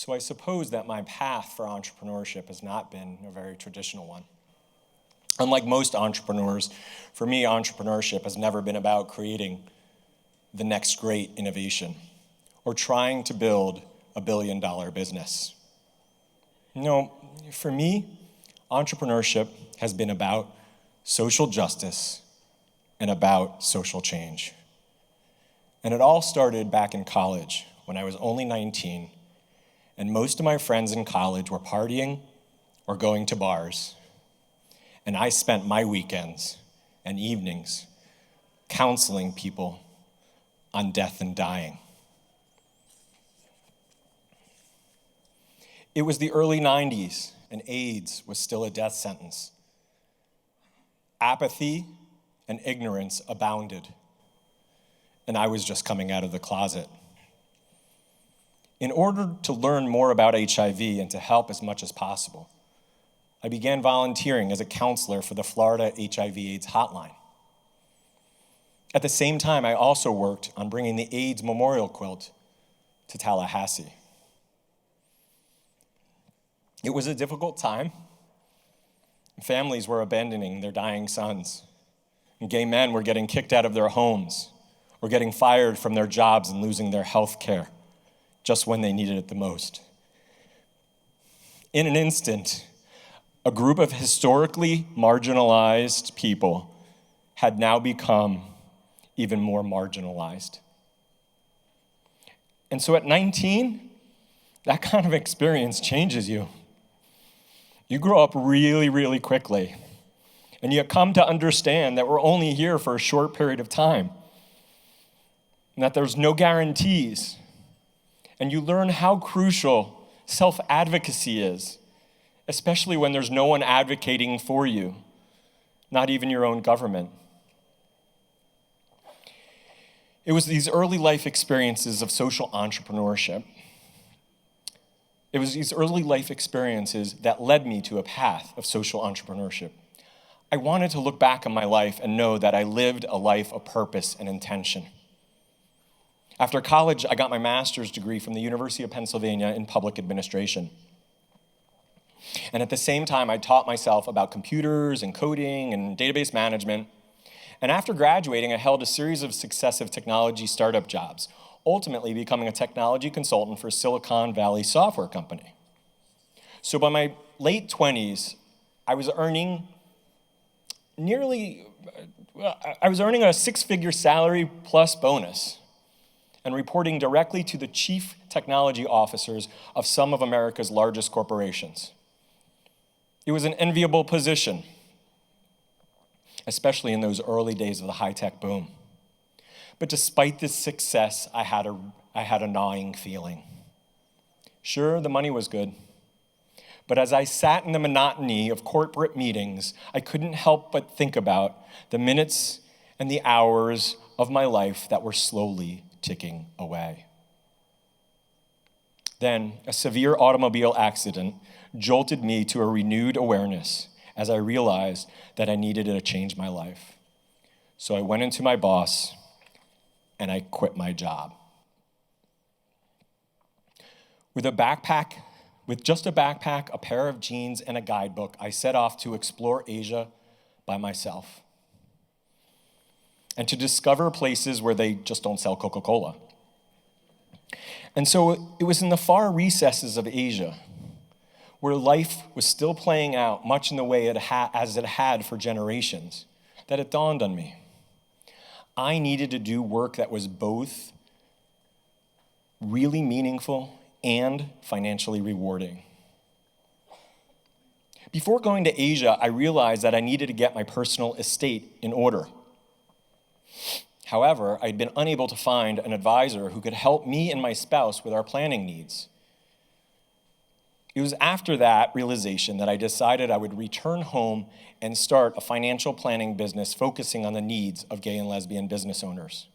So I suppose that my path for entrepreneurship has not been a very traditional one. Unlike most entrepreneurs, for me, entrepreneurship has never been about creating the next great innovation or trying to build a billion-dollar business. No, for me, entrepreneurship has been about social justice and about social change. And it all started back in college when I was only 19, and most of my friends in college were partying or going to bars. And I spent my weekends and evenings counseling people on death and dying. It was the early 90s, and AIDS was still a death sentence. Apathy and ignorance abounded, and I was just coming out of the closet. In order to learn more about HIV and to help as much as possible, I began volunteering as a counselor for the Florida HIV/AIDS hotline. At the same time, I also worked on bringing the AIDS memorial quilt to Tallahassee. It was a difficult time. Families were abandoning their dying sons, and gay men were getting kicked out of their homes or getting fired from their jobs and losing their health care just when they needed it the most. In an instant, a group of historically marginalized people had now become even more marginalized. And so at 19, that kind of experience changes you. You grow up really, really quickly, and you come to understand that we're only here for a short period of time, and that there's no guarantees. And you learn how crucial self-advocacy is, especially when there's no one advocating for you, not even your own government. It was these early life experiences of social entrepreneurship. It was these early life experiences that led me to a path of social entrepreneurship. I wanted to look back on my life and know that I lived a life of purpose and intention. After college, I got my master's degree from the University of Pennsylvania in public administration. And at the same time, I taught myself about computers and coding and database management. And after graduating, I held a series of successive technology startup jobs, ultimately becoming a technology consultant for a Silicon Valley software company. So by my late 20s, I was earning a six-figure salary plus bonus and reporting directly to the chief technology officers of some of America's largest corporations. It was an enviable position, especially in those early days of the high-tech boom. But despite this success, I had a gnawing feeling. Sure, the money was good, but as I sat in the monotony of corporate meetings, I couldn't help but think about the minutes and the hours of my life that were slowly ticking away. Then, a severe automobile accident jolted me to a renewed awareness as I realized that I needed to change my life. So I went into my boss and I quit my job. With just a backpack, a pair of jeans, and a guidebook, I set off to explore Asia by myself and to discover places where they just don't sell Coca-Cola. And so it was in the far recesses of Asia, where life was still playing out much in the way as it had for generations, that it dawned on me. I needed to do work that was both really meaningful and financially rewarding. Before going to Asia, I realized that I needed to get my personal estate in order. However, I'd been unable to find an advisor who could help me and my spouse with our planning needs. It was after that realization that I decided I would return home and start a financial planning business focusing on the needs of gay and lesbian business owners.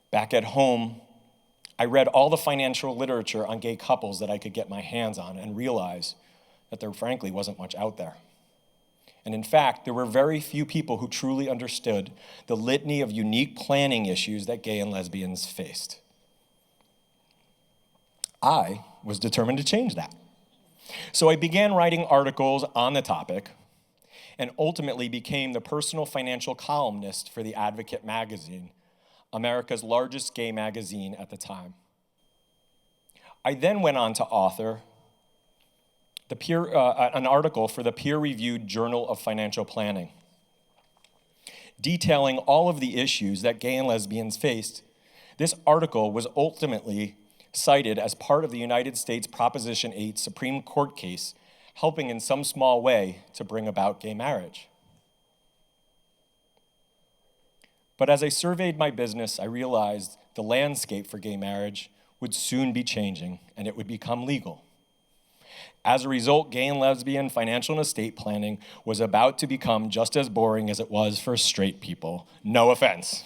Back at home, I read all the financial literature on gay couples that I could get my hands on and realized that there frankly wasn't much out there. And in fact, there were very few people who truly understood the litany of unique planning issues that gay and lesbians faced. I was determined to change that. So I began writing articles on the topic and ultimately became the personal financial columnist for the Advocate magazine, America's largest gay magazine at the time. I then went on to author an article for the peer-reviewed Journal of Financial Planning, detailing all of the issues that gay and lesbians faced. This article was ultimately cited as part of the United States Proposition 8 Supreme Court case, helping in some small way to bring about gay marriage. But as I surveyed my business, I realized the landscape for gay marriage would soon be changing and it would become legal. As a result, gay and lesbian financial and estate planning was about to become just as boring as it was for straight people. No offense.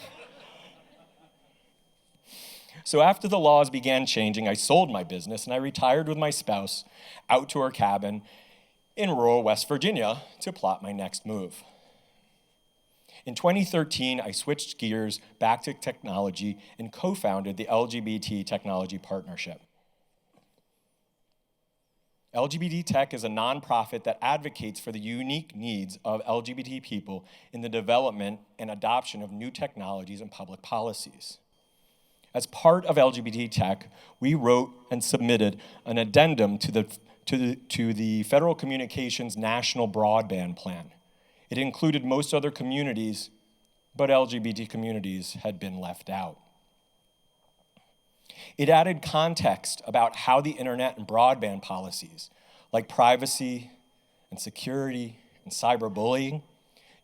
So after the laws began changing, I sold my business and I retired with my spouse out to our cabin in rural West Virginia to plot my next move. In 2013, I switched gears back to technology and co-founded the LGBT Technology Partnership. LGBT Tech is a nonprofit that advocates for the unique needs of LGBT people in the development and adoption of new technologies and public policies. As part of LGBT Tech, we wrote and submitted an addendum to the Federal Communications National Broadband Plan. It included most other communities, but LGBT communities had been left out. It added context about how the internet and broadband policies, like privacy and security and cyberbullying,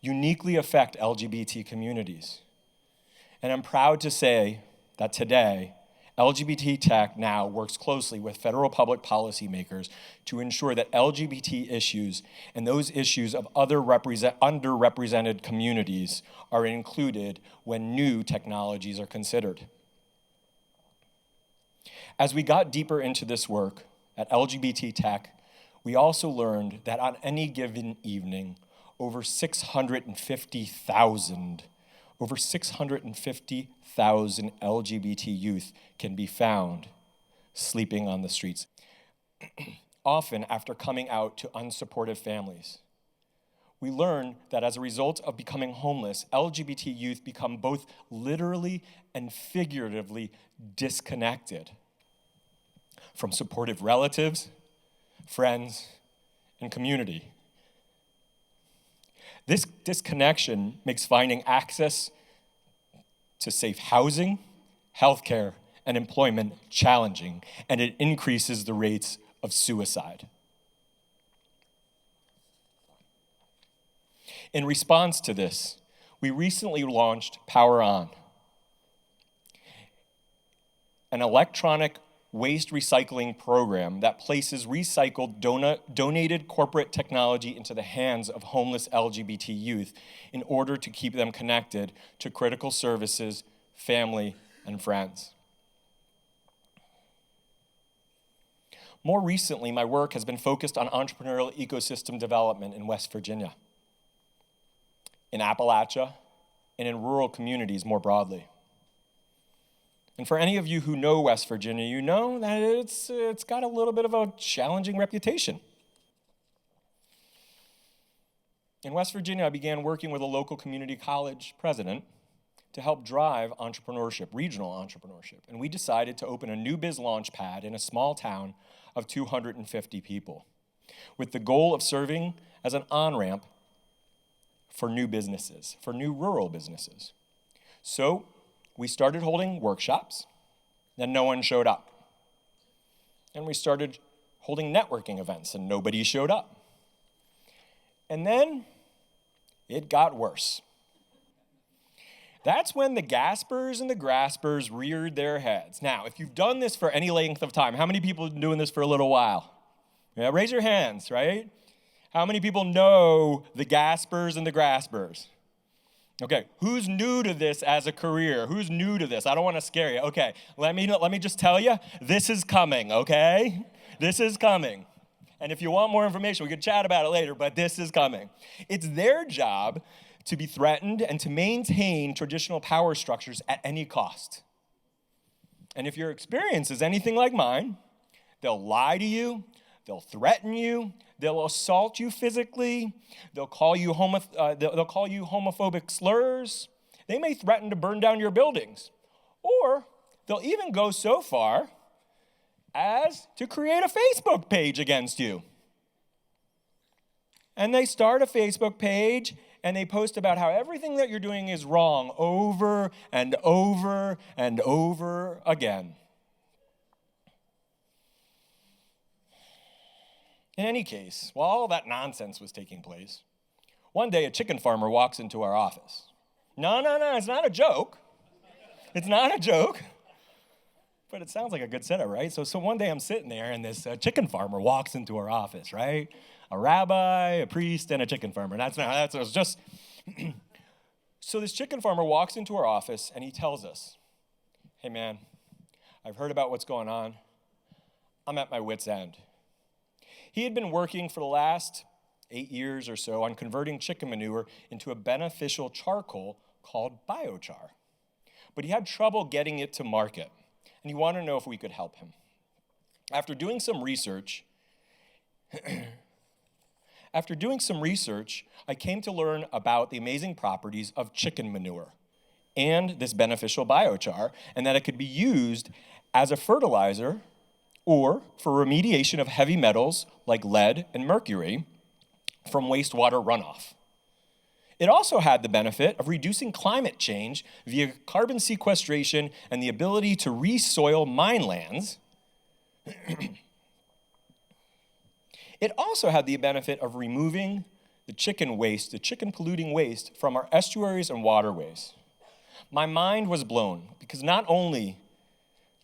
uniquely affect LGBT communities. And I'm proud to say that today, LGBT Tech now works closely with federal public policymakers to ensure that LGBT issues and those issues of other underrepresented communities are included when new technologies are considered. As we got deeper into this work at LGBT Tech, we also learned that on any given evening, over 650,000 LGBT youth can be found sleeping on the streets, often after coming out to unsupportive families. We learn that as a result of becoming homeless, LGBT youth become both literally and figuratively disconnected from supportive relatives, friends, and community. This disconnection makes finding access to safe housing, healthcare, and employment challenging, and it increases the rates of suicide. In response to this, we recently launched Power On, an electronic waste recycling program that places recycled donated corporate technology into the hands of homeless LGBT youth in order to keep them connected to critical services, family, and friends. More recently, my work has been focused on entrepreneurial ecosystem development in West Virginia, in Appalachia, and in rural communities more broadly. And for any of you who know West Virginia, you know that it's got a little bit of a challenging reputation. In West Virginia, I began working with a local community college president to help drive entrepreneurship, regional entrepreneurship. And we decided to open a new biz launch pad in a small town of 250 people, with the goal of serving as an on-ramp for new businesses, for new rural businesses. So we started holding workshops, then no one showed up. And we started holding networking events, and nobody showed up. And then it got worse. That's when the gaspers and the graspers reared their heads. Now, if you've done this for any length of time, how many people have been doing this for a little while? Yeah, raise your hands, right? How many people know the gaspers and the graspers? Okay, who's new to this as a career? Who's new to this? I don't want to scare you. Okay, let me just tell you, this is coming, okay? This is coming. And if you want more information, we could chat about it later, but this is coming. It's their job to be threatened and to maintain traditional power structures at any cost. And if your experience is anything like mine, They'll lie to you. They'll threaten you. They'll assault you physically. They'll call you homophobic slurs. They may threaten to burn down your buildings. Or they'll even go so far as to create a Facebook page against you. And they start a Facebook page and they post about how everything that you're doing is wrong over and over and over again. In any case, while all that nonsense was taking place, one day a chicken farmer walks into our office. No, it's not a joke. It's not a joke. But it sounds like a good setup, right? So one day I'm sitting there and this chicken farmer walks into our office, right? A rabbi, a priest, and a chicken farmer. So this chicken farmer walks into our office and he tells us, hey man, I've heard about what's going on. I'm at my wit's end. He had been working for the last 8 years or so on converting chicken manure into a beneficial charcoal called Biochar. But he had trouble getting it to market, and he wanted to know if we could help him. After doing some research, I came to learn about the amazing properties of chicken manure and this beneficial biochar, and that it could be used as a fertilizer or for remediation of heavy metals like lead and mercury from wastewater runoff. It also had the benefit of reducing climate change via carbon sequestration and the ability to re-soil mine lands. It also had the benefit of removing the chicken polluting waste from our estuaries and waterways. My mind was blown because not only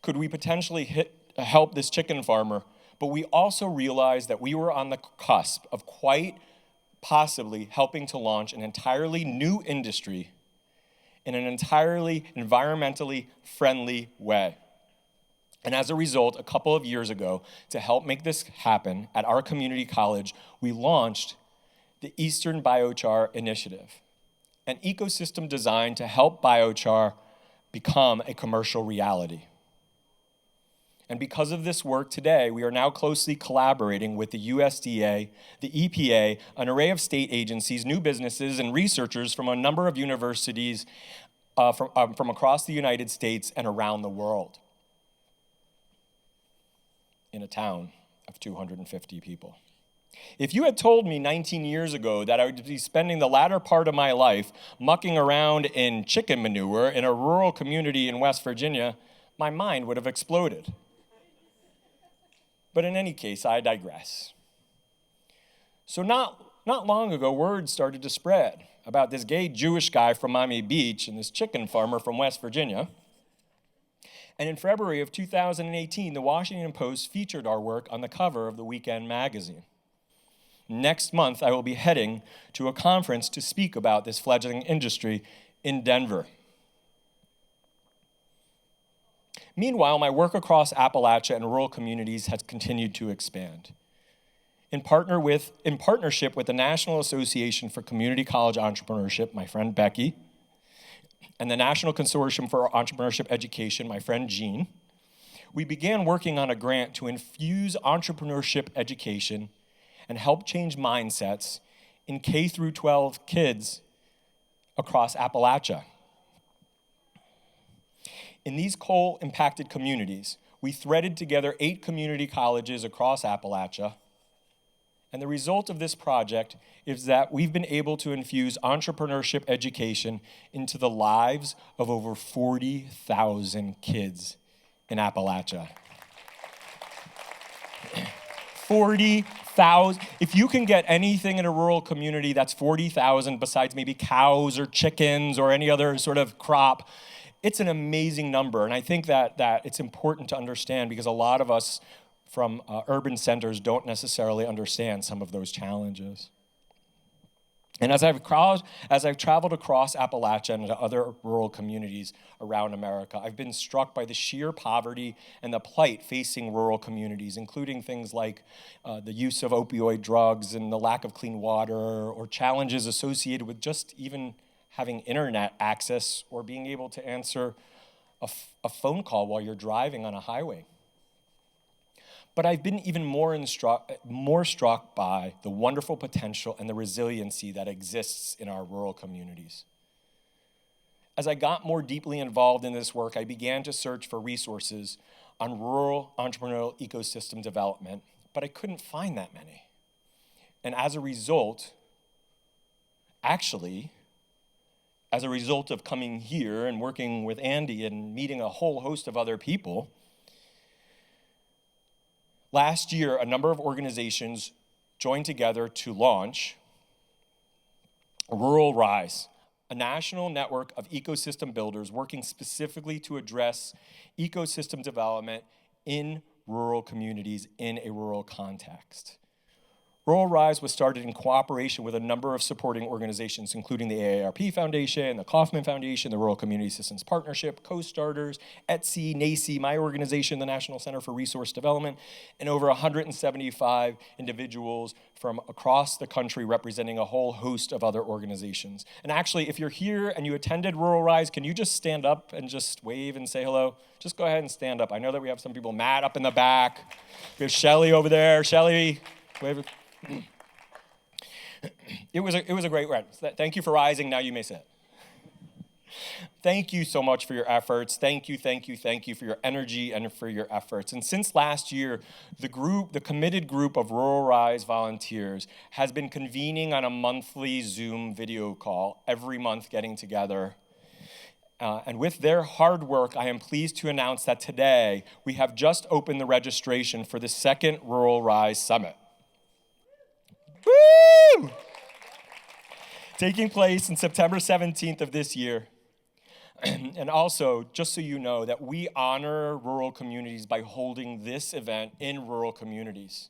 could we potentially help this chicken farmer, but we also realized that we were on the cusp of quite possibly helping to launch an entirely new industry in an entirely environmentally friendly way. And as a result, a couple of years ago, to help make this happen at our community college, we launched the Eastern Biochar Initiative, an ecosystem designed to help biochar become a commercial reality. And because of this work today, we are now closely collaborating with the USDA, the EPA, an array of state agencies, new businesses, and researchers from a number of universities from across the United States and around the world in a town of 250 people. If you had told me 19 years ago that I would be spending the latter part of my life mucking around in chicken manure in a rural community in West Virginia, my mind would have exploded. But in any case, I digress. So not long ago, word started to spread about this gay Jewish guy from Miami Beach and this chicken farmer from West Virginia. And in February of 2018, the Washington Post featured our work on the cover of the Weekend magazine. Next month, I will be heading to a conference to speak about this fledgling industry in Denver. Meanwhile, my work across Appalachia and rural communities has continued to expand. In partnership with the National Association for Community College Entrepreneurship, my friend Becky, and the National Consortium for Entrepreneurship Education, my friend Jean, we began working on a grant to infuse entrepreneurship education and help change mindsets in K through 12 kids across Appalachia. In these coal-impacted communities, we threaded together 8 community colleges across Appalachia, and the result of this project is that we've been able to infuse entrepreneurship education into the lives of over 40,000 kids in Appalachia. 40,000. If you can get anything in a rural community, that's 40,000 besides maybe cows or chickens or any other sort of crop. It's an amazing number, and I think that it's important to understand because a lot of us from urban centers don't necessarily understand some of those challenges. And as I've traveled across Appalachia and to other rural communities around America, I've been struck by the sheer poverty and the plight facing rural communities, including things like the use of opioid drugs and the lack of clean water, or challenges associated with just even having internet access or being able to answer a phone call while you're driving on a highway. But I've been even more struck by the wonderful potential and the resiliency that exists in our rural communities. As I got more deeply involved in this work, I began to search for resources on rural entrepreneurial ecosystem development, but I couldn't find that many. And as a result of coming here and working with Andy and meeting a whole host of other people, last year, a number of organizations joined together to launch Rural Rise, a national network of ecosystem builders working specifically to address ecosystem development in rural communities in a rural context. Rural Rise was started in cooperation with a number of supporting organizations, including the AARP Foundation, the Kauffman Foundation, the Rural Community Systems Partnership, Co-Starters, ETSI, NACI, my organization, the National Center for Resource Development, and over 175 individuals from across the country representing a whole host of other organizations. And actually, if you're here and you attended Rural Rise, can you just stand up and just wave and say hello? Just go ahead and stand up. I know that we have some people, Matt up in the back. We have Shelly over there. Shelly, wave. It was a great run. Thank you for rising. Now you may sit. Thank you so much for your efforts. Thank you for your energy and for your efforts. And since last year, the committed group of Rural Rise volunteers has been convening on a monthly Zoom video call every month, getting together. And with their hard work, I am pleased to announce that today we have just opened the registration for the second Rural Rise Summit. Woo! Taking place on September 17th of this year. And also, just so you know, that we honor rural communities by holding this event in rural communities.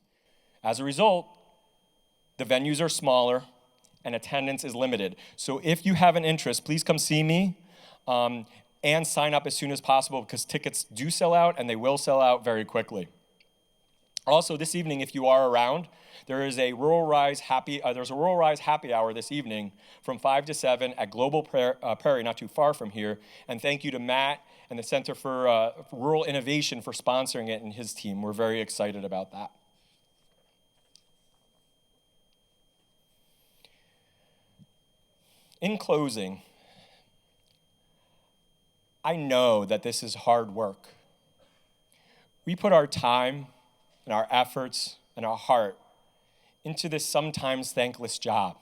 As a result, the venues are smaller and attendance is limited. So if you have an interest, please come see me and sign up as soon as possible, because tickets do sell out and they will sell out very quickly. Also, this evening, if you are around, there's a Rural Rise happy hour this evening from 5 to 7 at Global Prairie, not too far from here. And thank you to Matt and the Center for Rural Innovation for sponsoring it and his team. We're very excited about that. In closing, I know that this is hard work. We put our time and our efforts and our heart into this sometimes thankless job.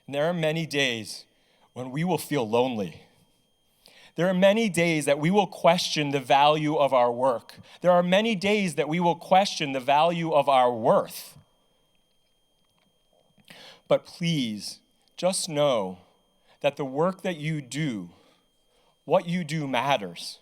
And there are many days when we will feel lonely. There are many days that we will question the value of our work. There are many days that we will question the value of our worth. But please, just know that the work that you do, what you do matters.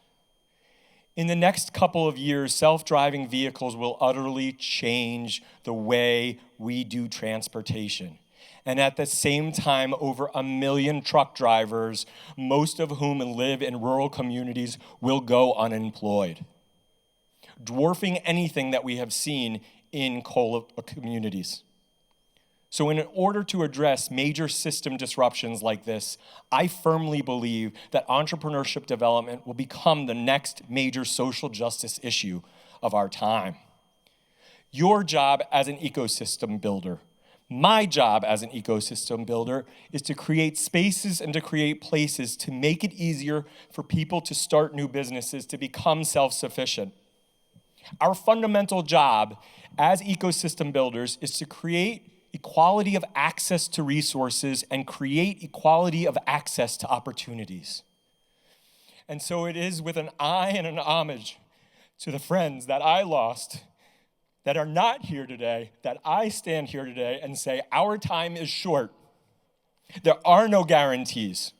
In the next couple of years, self-driving vehicles will utterly change the way we do transportation. And at the same time, over 1 million truck drivers, most of whom live in rural communities, will go unemployed, dwarfing anything that we have seen in coal communities. So in order to address major system disruptions like this, I firmly believe that entrepreneurship development will become the next major social justice issue of our time. Your job as an ecosystem builder, my job as an ecosystem builder, is to create spaces and to create places to make it easier for people to start new businesses, to become self-sufficient. Our fundamental job as ecosystem builders is to create equality of access to resources and create equality of access to opportunities. And so it is with an eye and an homage to the friends that I lost that are not here today, that I stand here today and say, our time is short. There are no guarantees.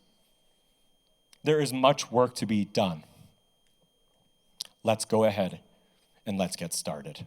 There is much work to be done. Let's go ahead and let's get started.